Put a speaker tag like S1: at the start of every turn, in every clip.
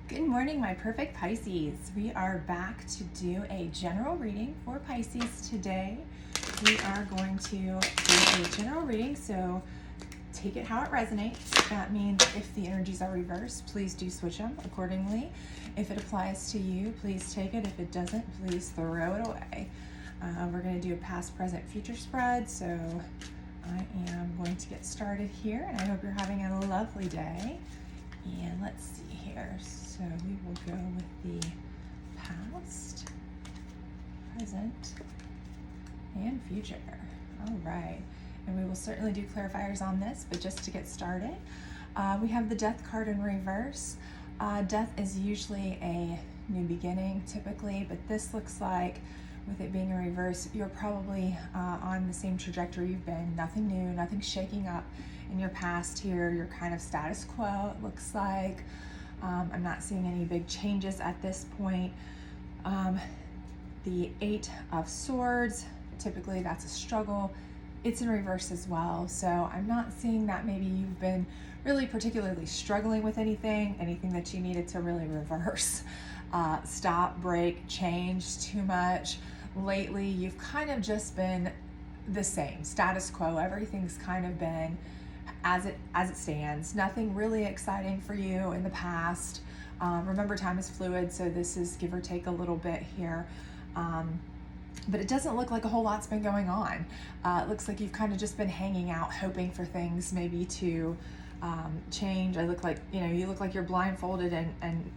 S1: Good morning, my perfect Pisces. We are back to do a general reading for Pisces today. We are going to do a general reading, so take it how it resonates. That means if the energies are reversed, please do switch them accordingly. If it applies to you, please take it. If it doesn't, please throw it away. We're going to do a past, present, future spread, so I am going to get started here, and I hope you're having a lovely day. And let's see here. So we will go with the past, present, and future. All right. And we will certainly do clarifiers on this, but just to get started, we have the Death card in reverse. Death is usually a new beginning typically, but this looks like, with it being in reverse, you're probably on the same trajectory you've been. Nothing new, nothing shaking up in your past here. You're kind of status quo, it looks like. I'm not seeing any big changes at this point. The Eight of Swords, typically that's a struggle. It's in reverse as well, so I'm not seeing that maybe you've been really particularly struggling with anything that you needed to really reverse. Stop, break, change too much. Lately, you've kind of just been the same, status quo. Everything's kind of been as it stands. Nothing really exciting for you in the past. Remember, time is fluid, so this is give or take a little bit here. But it doesn't look like a whole lot's been going on. It looks like you've kind of just been hanging out, hoping for things maybe to change. You look like you're blindfolded and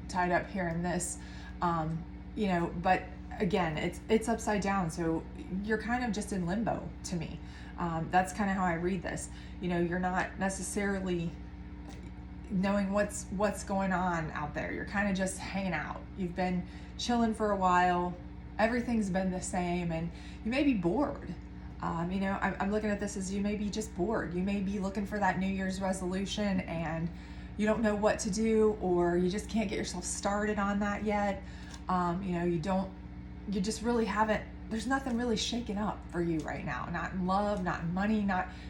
S1: tied up here in this, but again, it's upside down, so you're kind of just in limbo to me. That's kind of how I read this. You're not necessarily knowing what's going on out there. You're kind of just hanging out. You've been chilling for a while. Everything's been the same, and you may be bored. I'm looking at this as you may be just bored. You may be looking for that New Year's resolution, and you don't know what to do, or you just can't get yourself started on that yet. You just really haven't. There's nothing really shaken up for you right now. Not in love, not in money,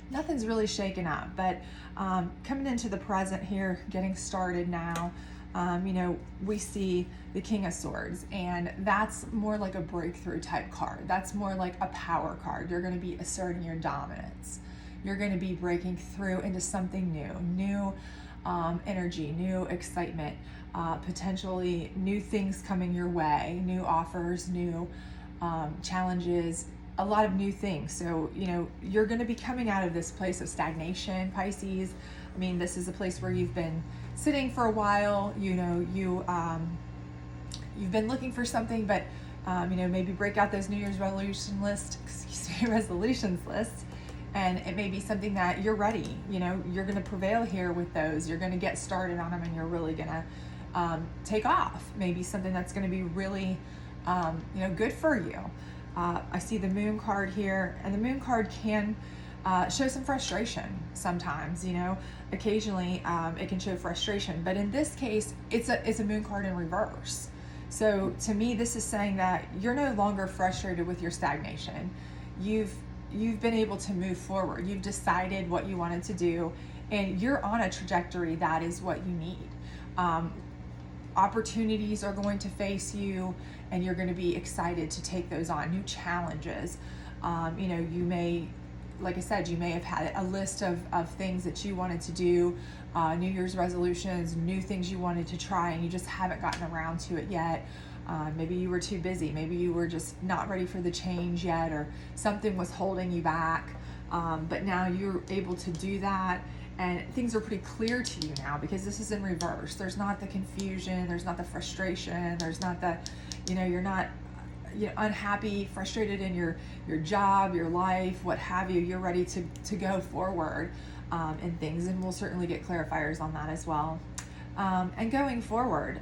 S1: nothing's really shaken up. But coming into the present here, getting started now, we see the King of Swords, and that's more like a breakthrough type card. That's more like a power card. You're going to be asserting your dominance. You're going to be breaking through into something new energy, new excitement, potentially new things coming your way, new offers, new challenges, a lot of new things. So, you're going to be coming out of this place of stagnation, Pisces. I mean, this is a place where you've been sitting for a while. You've been looking for something, but maybe break out those New Year's resolutions list, and it may be something that you're ready. You're going to prevail here with those. You're going to get started on them, and you're really going to take off. Maybe something that's going to be really good for you. I see the Moon card here, and the Moon card can show some frustration sometimes. Occasionally it can show frustration, but in this case, it's a Moon card in reverse. So to me, this is saying that you're no longer frustrated with your stagnation. You've been able to move forward. You've decided what you wanted to do, and you're on a trajectory that is what you need. Opportunities are going to face you, and you're going to be excited to take those on. New challenges. You may, like I said, you may have had a list of things that you wanted to do, New Year's resolutions, new things you wanted to try, and you just haven't gotten around to it yet. Maybe you were too busy. Maybe you were just not ready for the change yet, or something was holding you back. But now you're able to do that, and things are pretty clear to you now because this is in reverse. There's not the confusion. There's not the frustration. There's not the, you're not unhappy, frustrated in your job, your life, what have you. You're ready to go forward in things, and we'll certainly get clarifiers on that as well. And going forward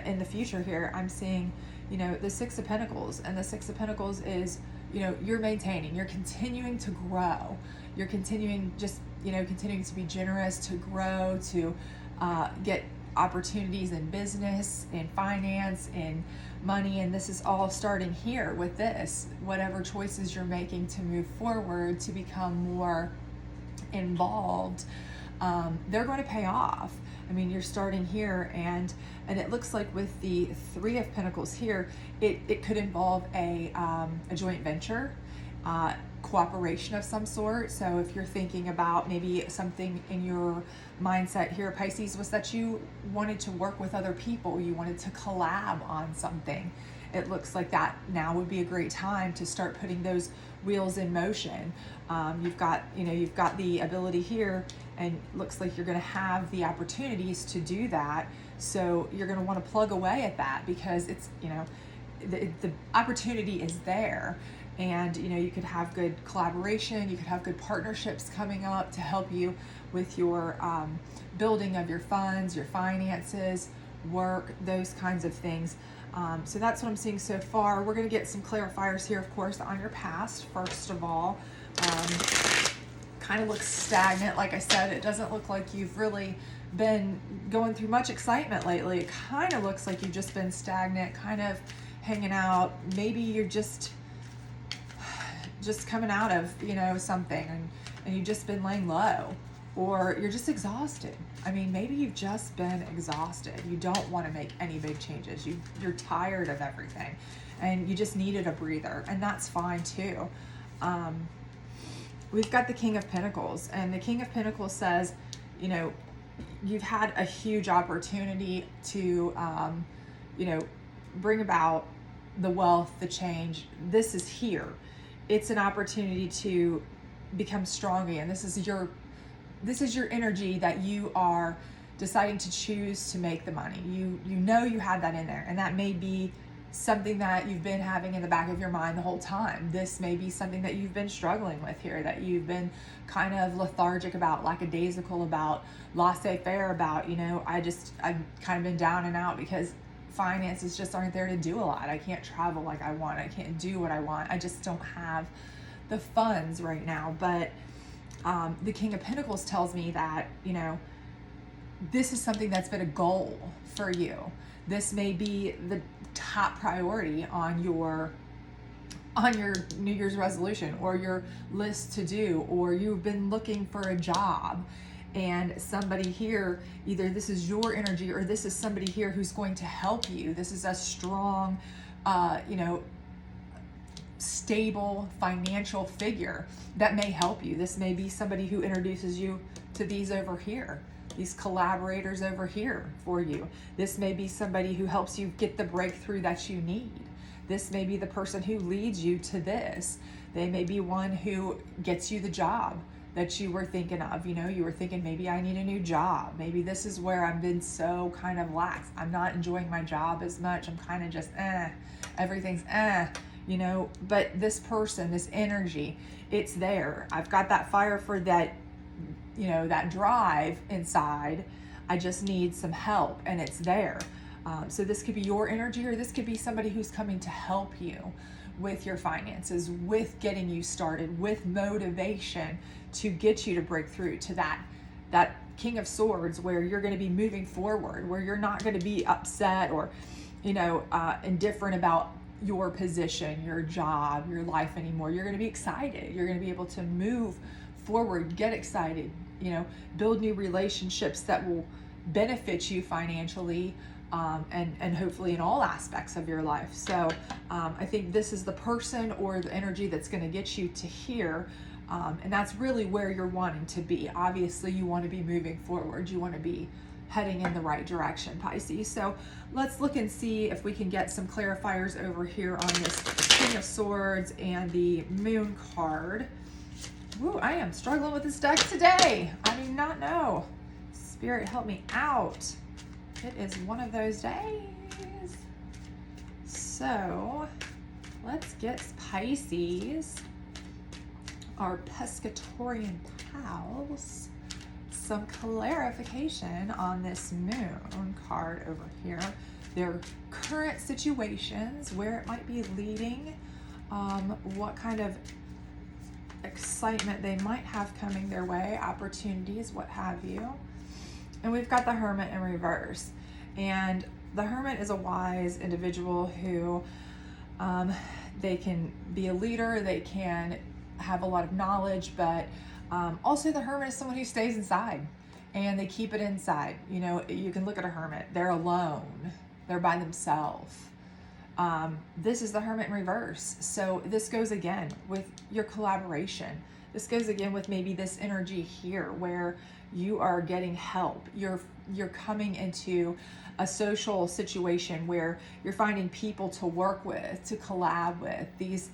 S1: in the future here, I'm seeing, the Six of Pentacles, and the Six of Pentacles is, you're maintaining, you're continuing to grow, you're continuing to be generous, to grow, to get opportunities in business, in finance, in money, and this is all starting here with this. Whatever choices you're making to move forward, to become more involved, they're going to pay off. I mean, you're starting here, and it looks like with the Three of Pentacles here, it could involve a joint venture, cooperation of some sort. So if you're thinking about maybe something in your mindset here, Pisces, was that you wanted to work with other people, you wanted to collab on something. It looks like that now would be a great time to start putting those wheels in motion. You've got the ability here, and looks like you're going to have the opportunities to do that. So you're going to want to plug away at that, because it's, the opportunity is there. And you could have good collaboration, you could have good partnerships coming up to help you with your building of your funds, your finances, work, those kinds of things. So that's what I'm seeing so far. We're going to get some clarifiers here, of course, on your past. First of all, kind of looks stagnant. Like I said, it doesn't look like you've really been going through much excitement lately. It kind of looks like you've just been stagnant, kind of hanging out. Maybe you're just coming out of something, and you've just been laying low, or you're just exhausted. I mean, maybe you've just been exhausted. You don't want to make any big changes. You're tired of everything, and you just needed a breather, and that's fine too. We've got the King of Pentacles, and the King of Pentacles says, you've had a huge opportunity to bring about the wealth, the change. This is here. It's an opportunity to become strong again. This is your energy that you are deciding to choose to make the money. You had that in there, and that may be something that you've been having in the back of your mind the whole time. This may be something that you've been struggling with here, that you've been kind of lethargic about, lackadaisical about, laissez-faire about. I've kind of been down and out because finances just aren't there to do a lot. I can't travel like I want. I can't do what I want. I just don't have the funds right now. But the King of Pentacles tells me that, this is something that's been a goal for you. This may be the top priority on your New Year's resolution, or your list to do, or you've been looking for a job, and somebody here, either this is your energy or this is somebody here who's going to help you. This is a strong, stable financial figure that may help you. This may be somebody who introduces you to these over here, these collaborators over here for you. This may be somebody who helps you get the breakthrough that you need. This may be the person who leads you to this. They may be one who gets you the job that you were thinking of. You were thinking, maybe I need a new job. Maybe this is where I've been so kind of lax. I'm not enjoying my job as much. I'm kind of just, everything's, but this person, this energy, it's there. I've got that fire for that, that drive inside. I just need some help, and it's there. So this could be your energy, or this could be somebody who's coming to help you with your finances, with getting you started, with motivation to get you to break through to that King of Swords, where you're going to be moving forward, where you're not going to be upset or, indifferent about your position, your job, your life anymore. You're going to be excited. You're going to be able to move forward, get excited, build new relationships that will benefit you financially, and hopefully in all aspects of your life. So I think this is the person or the energy that's going to get you to here. And that's really where you're wanting to be. Obviously, you want to be moving forward. You want to be heading in the right direction, Pisces. So let's look and see if we can get some clarifiers over here on this King of Swords and the Moon card. Woo, I am struggling with this deck today. I do not know. Spirit, help me out. It is one of those days. So let's get Pisces, our pescatorian pals, some clarification on this Moon card over here. Their current situations, where it might be leading, what kind of excitement they might have coming their way, opportunities, what have you. And we've got the Hermit in reverse. And the Hermit is a wise individual who, they can be a leader, they can have a lot of knowledge, but also the Hermit is someone who stays inside. and they keep it inside. You know, you can look at a hermit, they're alone, they're by themselves. This is the Hermit in reverse. So this goes again with your collaboration. This goes again with maybe this energy here where you are getting help. You're coming into a social situation where you're finding people to work with, to collab with. These,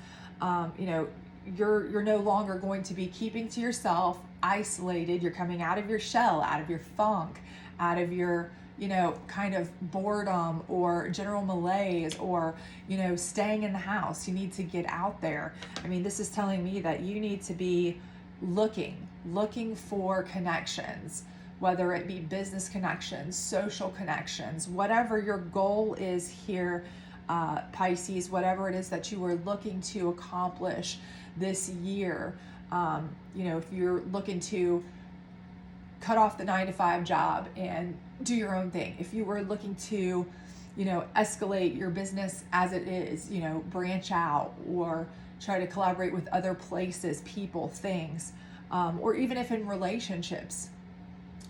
S1: you know, you're no longer going to be keeping to yourself, isolated. You're coming out of your shell, out of your funk, out of your, you know, kind of boredom or general malaise, or, you know, staying in the house. You need to get out there. I mean, this is telling me that you need to be looking for connections, whether it be business connections, social connections, whatever your goal is here, Pisces, whatever it is that you are looking to accomplish this year. You know, if you're looking to cut off the 9-to-5 job and do your own thing, if you were looking to, you know, escalate your business as it is, you know, branch out or try to collaborate with other places, people, things, or even if in relationships,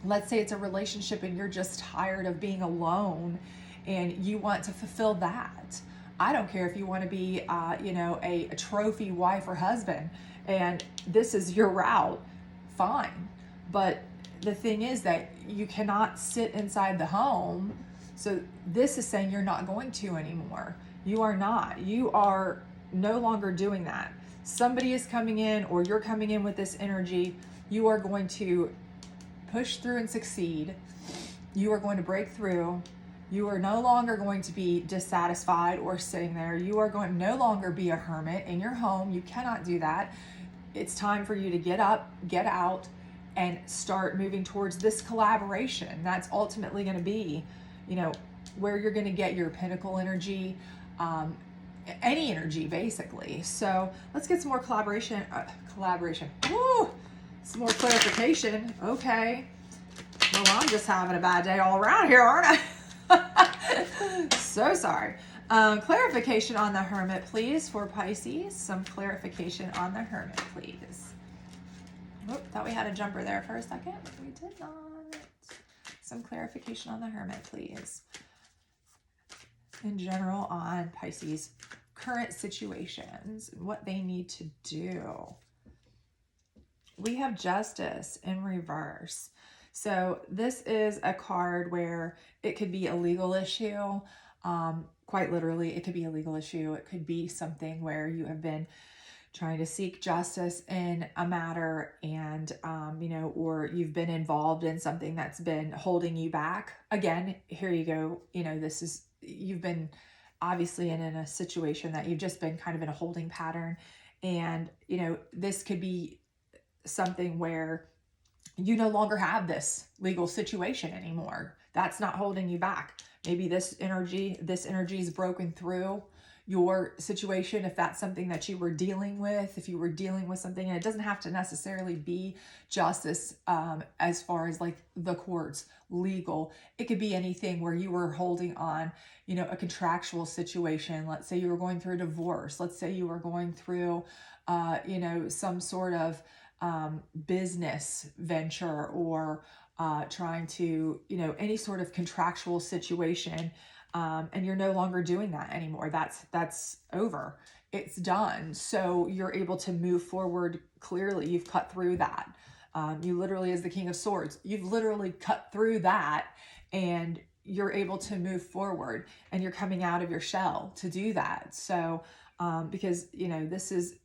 S1: let's say it's a relationship and you're just tired of being alone and you want to fulfill that. I don't care if you want to be, you know, a trophy wife or husband, and this is your route, fine. But the thing is that you cannot sit inside the home. So this is saying you're not going to anymore. You are not. You are no longer doing that. Somebody is coming in, or you're coming in with this energy. You are going to push through and succeed. You are going to break through. You are no longer going to be dissatisfied or sitting there. You are going to no longer be a hermit in your home. You cannot do that. It's time for you to get up, get out, and start moving towards this collaboration. That's ultimately going to be, you know, where you're going to get your pinnacle energy, any energy basically. So let's get some more collaboration. Woo! Some more clarification. Okay. Well, I'm just having a bad day all around here, aren't I? So sorry. Clarification on the Hermit, please, for Pisces. Some clarification on the Hermit, please. Oh, thought we had a jumper there for a second. We did not. Some clarification on the Hermit, please. In general, on Pisces' current situations and what they need to do. We have Justice in reverse. So this is a card where it could be a legal issue. Quite literally, it could be a legal issue. It could be something where you have been trying to seek justice in a matter, and, you know, or you've been involved in something that's been holding you back. Again, here you go. You know, this is, you've been obviously in a situation that you've just been kind of in a holding pattern. And, you know, this could be something where you no longer have this legal situation anymore. That's not holding you back. Maybe this energy is broken through your situation. If that's something that you were dealing with, if you were dealing with something, and it doesn't have to necessarily be justice, as far as like the courts, legal, it could be anything where you were holding on, you know, a contractual situation. Let's say you were going through a divorce. Let's say you were going through, you know, some sort of business venture, or trying to, you know, any sort of contractual situation, and you're no longer doing that anymore. That's over. It's done. So you're able to move forward clearly. You've cut through that. You literally, as the King of Swords, you've literally cut through that, and you're able to move forward, and you're coming out of your shell to do that. So because, you know, this is,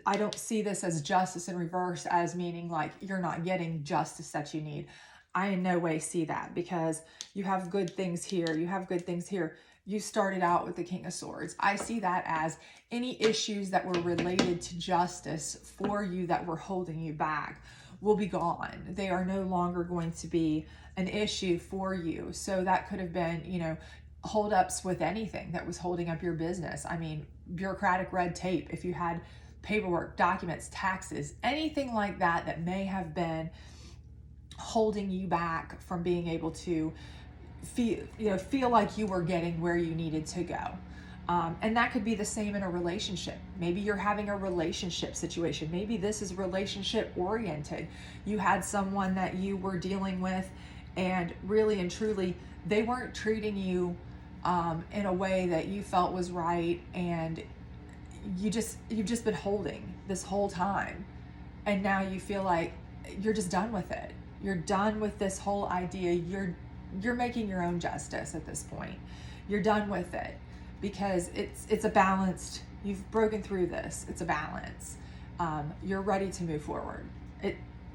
S1: I don't see this as justice in reverse as meaning like you're not getting justice that you need. I in no way see that, because you have good things here. You have good things here. You started out with the King of Swords. I see that as any issues that were related to justice for you that were holding you back will be gone. They are no longer going to be an issue for you. So that could have been, you know, holdups with anything that was holding up your business. I mean, bureaucratic red tape, if you had paperwork, documents, taxes, anything like that that may have been holding you back from being able to feel like you were getting where you needed to go. And that could be the same in a relationship. Maybe you're having a relationship situation. Maybe this is relationship oriented. You had someone that you were dealing with, and really and truly, they weren't treating you in a way that you felt was right, and you've just been holding this whole time, and now you feel like you're just done with it. You're done with this whole idea. You're making your own justice at this point. You're done with it because it's a balanced. You've broken through this. It's a balance. You're ready to move forward.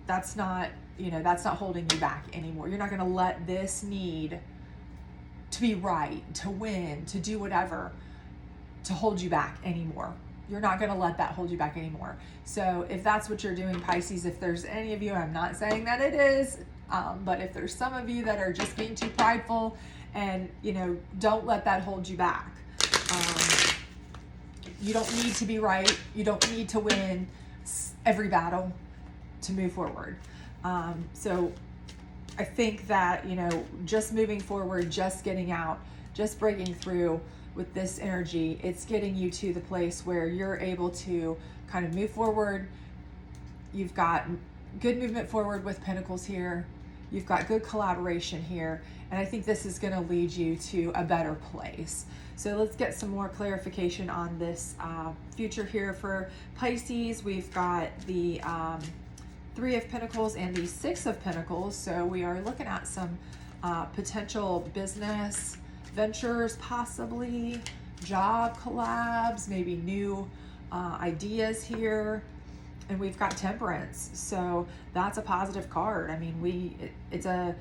S1: That's not holding you back anymore. You're not going to let this need to be right, to win, to do whatever, to hold you back anymore. You're not going to let that hold you back anymore. So if that's what you're doing, Pisces, if there's any of you, I'm not saying that it is, but if there's some of you that are just being too prideful, and don't let that hold you back. You don't need to be right. You don't need to win every battle to move forward. So I think that, just moving forward, just getting out, just breaking through with this energy, it's getting you to the place where you're able to kind of move forward. You've got good movement forward with Pentacles here. You've got good collaboration here. And I think this is going to lead you to a better place. So let's get some more clarification on this future here for Pisces. We've got the Three of Pentacles and the Six of Pentacles. So we are looking at some potential business ventures, possibly job collabs, maybe new ideas here. And we've got Temperance. So that's a positive card. I mean, it's a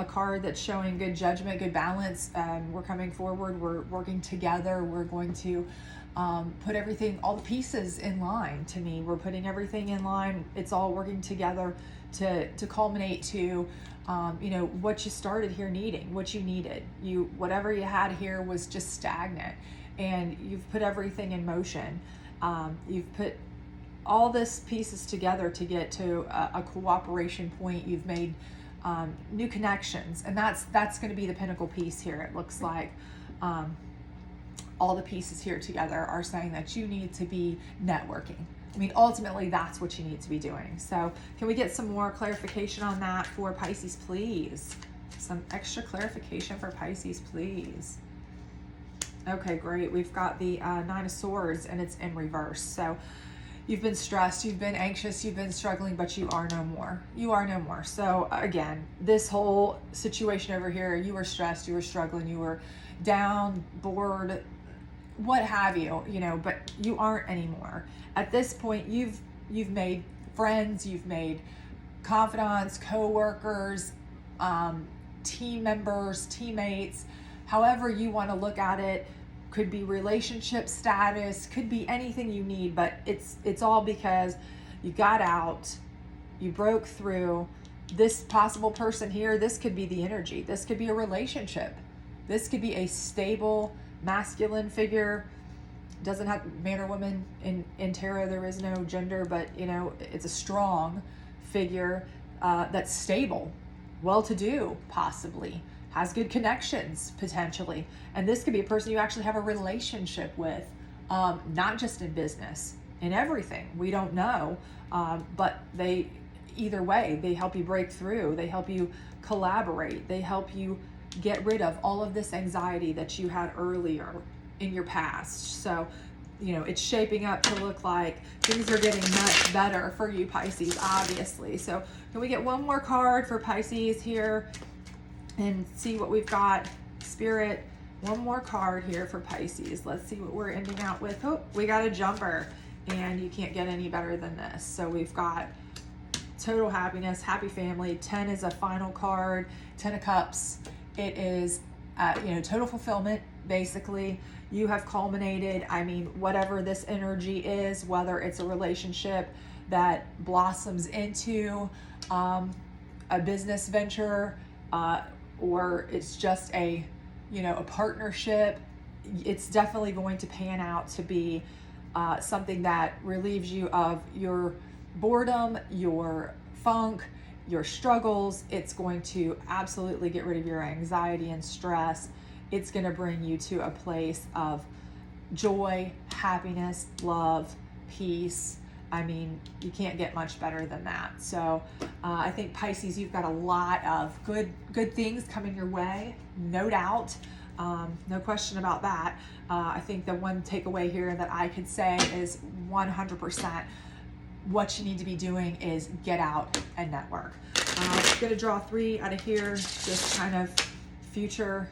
S1: card that's showing good judgment, good balance. We're coming forward. We're working together. We're going to put everything, all the pieces in line. To me, we're putting everything in line. It's all working together to culminate to what you started here needing, what you needed. Whatever you had here was just stagnant, and you've put everything in motion. You've put all this pieces together to get to a cooperation point. You've made new connections, and that's going to be the pinnacle piece here. It looks like all the pieces here together are saying that you need to be networking. I mean, ultimately, that's what you need to be doing. So can we get some more clarification on that for Pisces, please? Some extra clarification for Pisces, please. Okay, great. We've got the Nine of Swords, and it's in reverse. So you've been stressed, you've been anxious, you've been struggling, but you are no more. You are no more. So again, this whole situation over here, you were stressed, you were struggling, you were down, bored, what have you, but you aren't anymore. At this point, you've made friends, you've made confidants, co-workers, team members, teammates, however you want to look at it. Could be relationship status, could be anything you need, but it's all because you got out, you broke through. This possible person here, this could be the energy. This could be a relationship. This could be a stable masculine figure. Doesn't have man or woman in tarot. There is no gender, but it's a strong figure that's stable, well-to-do, possibly. Has good connections, potentially. And this could be a person you actually have a relationship with, not just in business, in everything. We don't know, but either way, they help you break through. They help you collaborate. They help you get rid of all of this anxiety that you had earlier in your past. So, it's shaping up to look like things are getting much better for you, Pisces, obviously. So can we get one more card for Pisces here? And see what we've got. Spirit, one more card here for Pisces. Let's see what we're ending out with. Oh, we got a jumper, and you can't get any better than this. So we've got total happiness, happy family. 10 is a final card. 10 of Cups. It is, total fulfillment, basically. You have culminated. I mean, whatever this energy is, whether it's a relationship that blossoms into a business venture, or it's just a partnership, it's definitely going to pan out to be something that relieves you of your boredom, your funk, your struggles. It's going to absolutely get rid of your anxiety and stress. It's going to bring you to a place of joy, happiness, love, peace. I mean, you can't get much better than that. So I think Pisces, you've got a lot of good things coming your way, no doubt. No question about that. I think the one takeaway here that I could say is 100% what you need to be doing is get out and network. I'm going to draw 3 out of here, just kind of future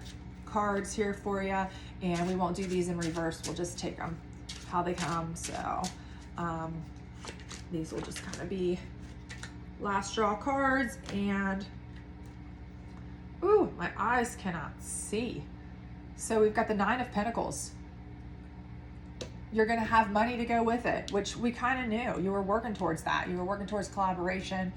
S1: cards here for you. And we won't do these in reverse. We'll just take them how they come. So these will just kind of be last draw cards. And ooh, my eyes cannot see. So we've got the 9 of Pentacles. You're going to have money to go with it, which we kind of knew. You were working towards that. You were working towards collaboration.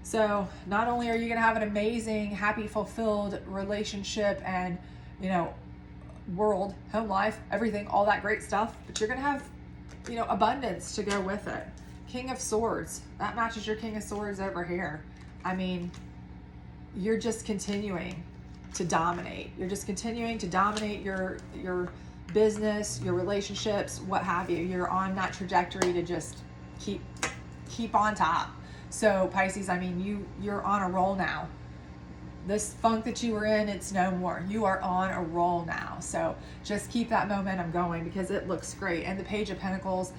S1: So not only are you going to have an amazing, happy, fulfilled relationship and, you know, world, home life, everything, all that great stuff, but you're going to have, you know, abundance to go with it. King of Swords. That matches your King of Swords over here. I mean, you're just continuing to dominate. You're just continuing to dominate your business, your relationships, what have you. You're on that trajectory to just keep on top. So Pisces, I mean, you're on a roll now. This funk that you were in, it's no more. You are on a roll now. So just keep that momentum going because it looks great. And the Page of Pentacles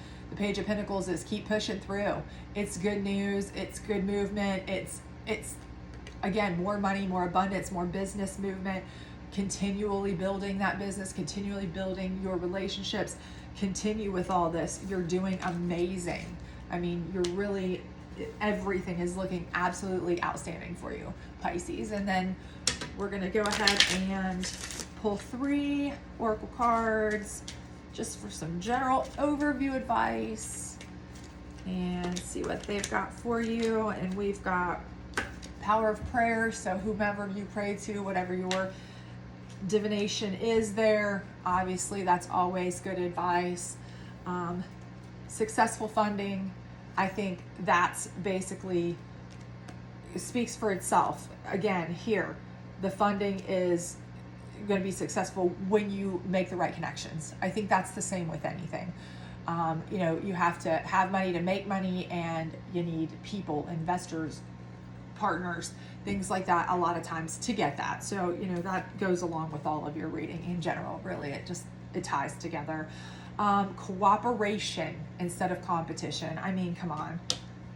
S1: is keep pushing through. It's good news. It's good movement. It's again, more money, more abundance, more business movement, continually building that business, continually building your relationships. Continue with all this. You're doing amazing. I mean, you're really, everything is looking absolutely outstanding for you, Pisces. And then we're going to go ahead and pull 3 oracle cards just for some general overview advice and see what they've got for you. And we've got power of prayer. So whomever you pray to, whatever your divination is there, obviously that's always good advice. Successful funding, I think that's basically, it speaks for itself. Again, here, the funding is going to be successful when you make the right connections. I think that's the same with anything. You know, you have to have money to make money, and you need people, investors, partners, things like that a lot of times to get that. So, you know, that goes along with all of your reading in general, really. It ties together. Cooperation instead of competition. I mean, come on.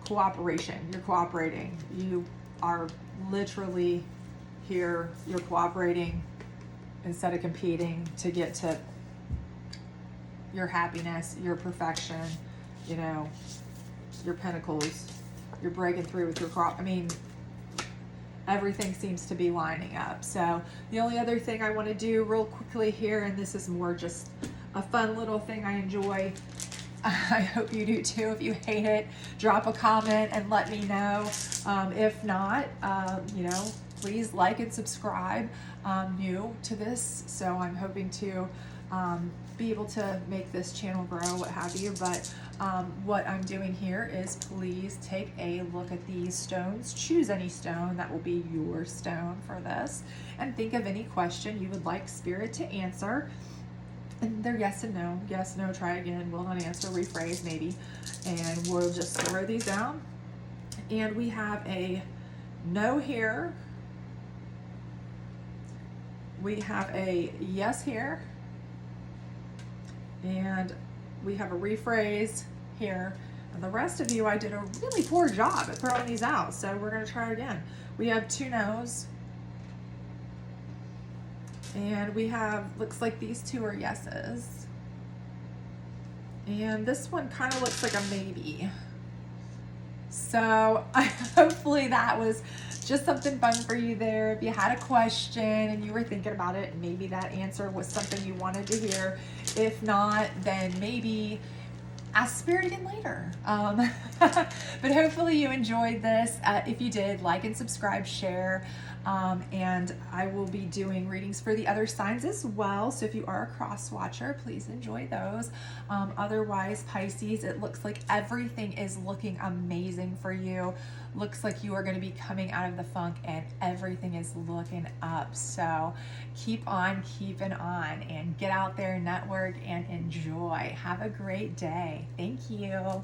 S1: Cooperation. You're cooperating. You are literally here. You're cooperating instead of competing to get to your happiness, your perfection, you know, your pentacles. You're breaking through with your I mean, everything seems to be lining up. So the only other thing I want to do real quickly here, and this is more just a fun little thing I enjoy. I hope you do too. If you hate it, drop a comment and let me know. If not, you know, please like and subscribe. I'm new to this, so I'm hoping to be able to make this channel grow, what have you. But what I'm doing here is please take a look at these stones. Choose any stone that will be your stone for this, and think of any question you would like Spirit to answer. And they're yes and no. Yes, no, try again, will not answer, rephrase, maybe. And we'll just throw these down. And we have a no here. We have a yes here. And we have a rephrase here. And the rest of you, I did a really poor job at throwing these out. So we're going to try again. We have 2 no's. And we have, looks like these 2 are yeses. And this one kind of looks like a maybe. So hopefully that was just something fun for you there. If you had a question and you were thinking about it, maybe that answer was something you wanted to hear. If not, then maybe ask Spirit again later. But hopefully you enjoyed this. If you did, like and subscribe, share, and I will be doing readings for the other signs as well. So if you are a cross watcher, please enjoy those. Otherwise, Pisces, it looks like everything is looking amazing for you. Looks like you are going to be coming out of the funk and everything is looking up. So keep on keeping on and get out there, network, and enjoy. Have a great day. Thank you.